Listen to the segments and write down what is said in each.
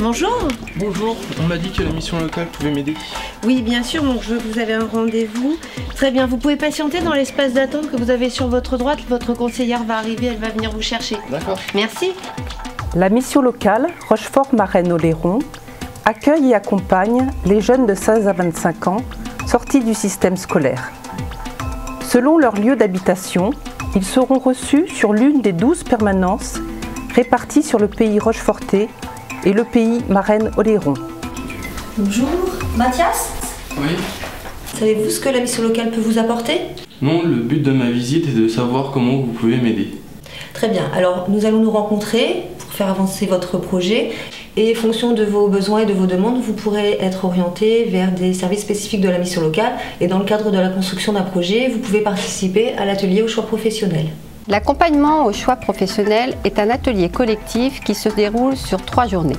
Bonjour. Bonjour, on m'a dit que la mission locale pouvait m'aider. Oui, bien sûr, donc vous avez un rendez-vous. Très bien, vous pouvez patienter dans l'espace d'attente que vous avez sur votre droite. Votre conseillère va arriver, elle va venir vous chercher. D'accord. Merci. La mission locale Rochefort-Marennes-Oléron accueille et accompagne les jeunes de 16 à 25 ans sortis du système scolaire. Selon leur lieu d'habitation, ils seront reçus sur l'une des 12 permanences réparties sur le pays rochefortais et le pays Marennes-Oléron. Bonjour, Mathias? Oui. Savez-vous ce que la mission locale peut vous apporter? Non, le but de ma visite est de savoir comment vous pouvez m'aider. Très bien, alors nous allons nous rencontrer pour faire avancer votre projet et en fonction de vos besoins et de vos demandes, vous pourrez être orienté vers des services spécifiques de la mission locale et dans le cadre de la construction d'un projet, vous pouvez participer à l'atelier au choix professionnel. L'accompagnement au choix professionnel est un atelier collectif qui se déroule sur 3 journées.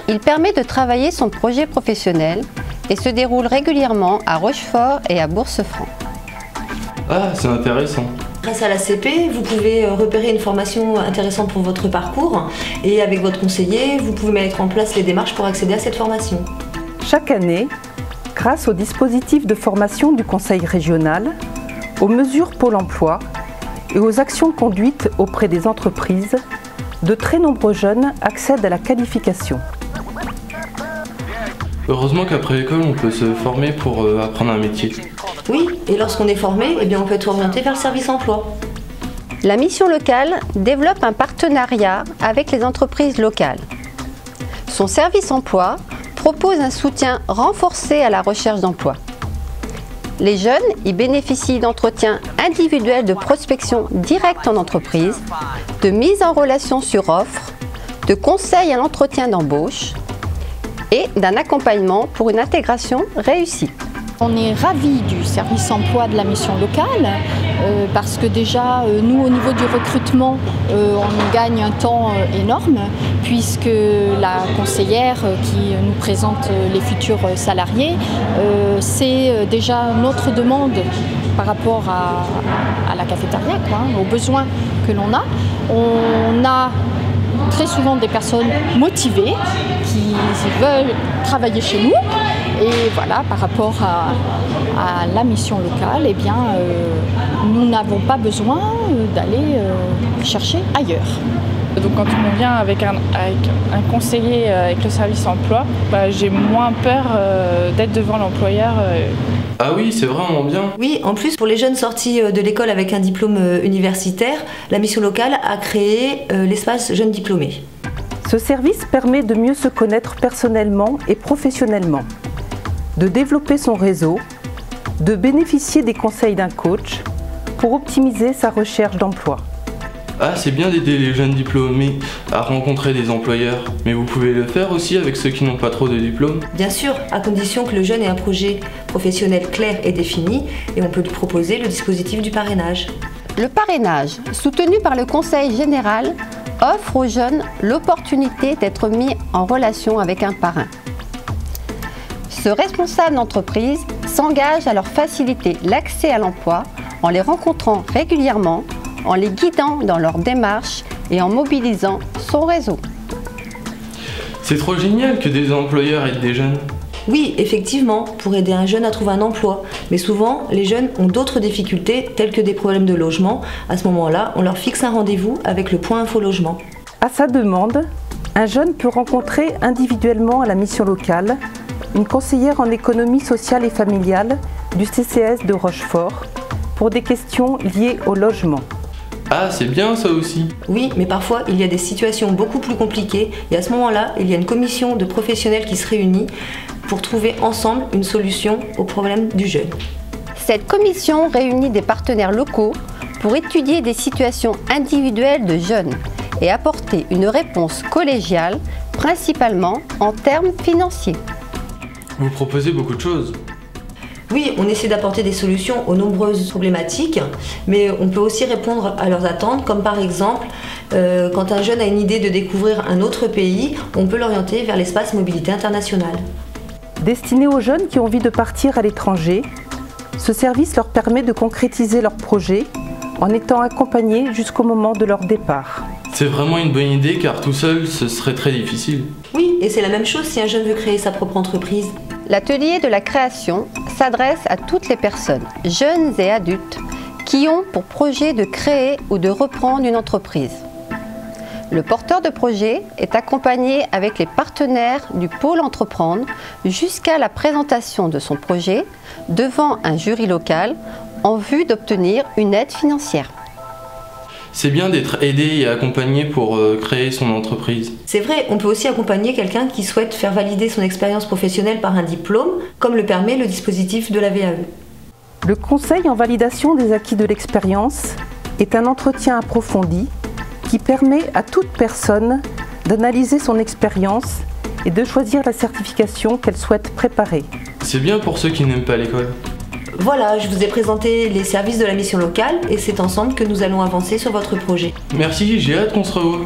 Il permet de travailler son projet professionnel et se déroule régulièrement à Rochefort et à Bourse-Franc. Ah, c'est intéressant. Grâce à l'ACP, vous pouvez repérer une formation intéressante pour votre parcours et avec votre conseiller, vous pouvez mettre en place les démarches pour accéder à cette formation. Chaque année, grâce au dispositif de formation du Conseil régional, aux mesures Pôle emploi et aux actions conduites auprès des entreprises, de très nombreux jeunes accèdent à la qualification. Heureusement qu'après l'école, on peut se former pour apprendre un métier. Oui, et lorsqu'on est formé, on peut être orienté vers le service emploi. La mission locale développe un partenariat avec les entreprises locales. Son service emploi propose un soutien renforcé à la recherche d'emploi. Les jeunes y bénéficient d'entretiens individuels de prospection directe en entreprise, de mise en relation sur offre, de conseils à l'entretien d'embauche et d'un accompagnement pour une intégration réussie. On est ravis du service emploi de la mission locale parce que déjà nous au niveau du recrutement on gagne un temps énorme puisque la conseillère qui nous présente les futurs salariés c'est déjà notre demande par rapport à la cafétéria, aux besoins que l'on a. On a très souvent des personnes motivées qui veulent travailler chez nous. Et voilà, par rapport à la mission locale, nous n'avons pas besoin d'aller chercher ailleurs. Donc quand on vient avec un conseiller avec le service emploi, j'ai moins peur d'être devant l'employeur. Ah oui, c'est vraiment bien. Oui, en plus pour les jeunes sortis de l'école avec un diplôme universitaire, la mission locale a créé l'espace jeunes diplômés. Ce service permet de mieux se connaître personnellement et professionnellement, de développer son réseau, de bénéficier des conseils d'un coach pour optimiser sa recherche d'emploi. Ah, c'est bien d'aider les jeunes diplômés à rencontrer des employeurs, mais vous pouvez le faire aussi avec ceux qui n'ont pas trop de diplôme. Bien sûr, à condition que le jeune ait un projet professionnel clair et défini, et on peut lui proposer le dispositif du parrainage. Le parrainage, soutenu par le Conseil général, offre aux jeunes l'opportunité d'être mis en relation avec un parrain. Ce responsable d'entreprise s'engage à leur faciliter l'accès à l'emploi en les rencontrant régulièrement, en les guidant dans leur démarche et en mobilisant son réseau. C'est trop génial que des employeurs aident des jeunes. Oui, effectivement, pour aider un jeune à trouver un emploi. Mais souvent, les jeunes ont d'autres difficultés, telles que des problèmes de logement. À ce moment-là, on leur fixe un rendez-vous avec le point info logement. À sa demande, un jeune peut rencontrer individuellement à la mission locale une conseillère en économie sociale et familiale du CCS de Rochefort pour des questions liées au logement. Ah, c'est bien ça aussi. Oui, mais parfois il y a des situations beaucoup plus compliquées et à ce moment-là, il y a une commission de professionnels qui se réunit pour trouver ensemble une solution au problème du jeune. Cette commission réunit des partenaires locaux pour étudier des situations individuelles de jeunes et apporter une réponse collégiale, principalement en termes financiers. Vous proposez beaucoup de choses. Oui, on essaie d'apporter des solutions aux nombreuses problématiques, mais on peut aussi répondre à leurs attentes, comme par exemple, quand un jeune a une idée de découvrir un autre pays, on peut l'orienter vers l'espace mobilité internationale. Destiné aux jeunes qui ont envie de partir à l'étranger, ce service leur permet de concrétiser leurs projets en étant accompagnés jusqu'au moment de leur départ. C'est vraiment une bonne idée car tout seul, ce serait très difficile. Oui, et c'est la même chose si un jeune veut créer sa propre entreprise. L'atelier de la création s'adresse à toutes les personnes, jeunes et adultes, qui ont pour projet de créer ou de reprendre une entreprise. Le porteur de projet est accompagné avec les partenaires du pôle entreprendre jusqu'à la présentation de son projet devant un jury local en vue d'obtenir une aide financière. C'est bien d'être aidé et accompagné pour créer son entreprise. C'est vrai, on peut aussi accompagner quelqu'un qui souhaite faire valider son expérience professionnelle par un diplôme, comme le permet le dispositif de la VAE. Le conseil en validation des acquis de l'expérience est un entretien approfondi qui permet à toute personne d'analyser son expérience et de choisir la certification qu'elle souhaite préparer. C'est bien pour ceux qui n'aiment pas l'école. Voilà, je vous ai présenté les services de la mission locale et c'est ensemble que nous allons avancer sur votre projet. Merci, j'ai hâte qu'on se revoie.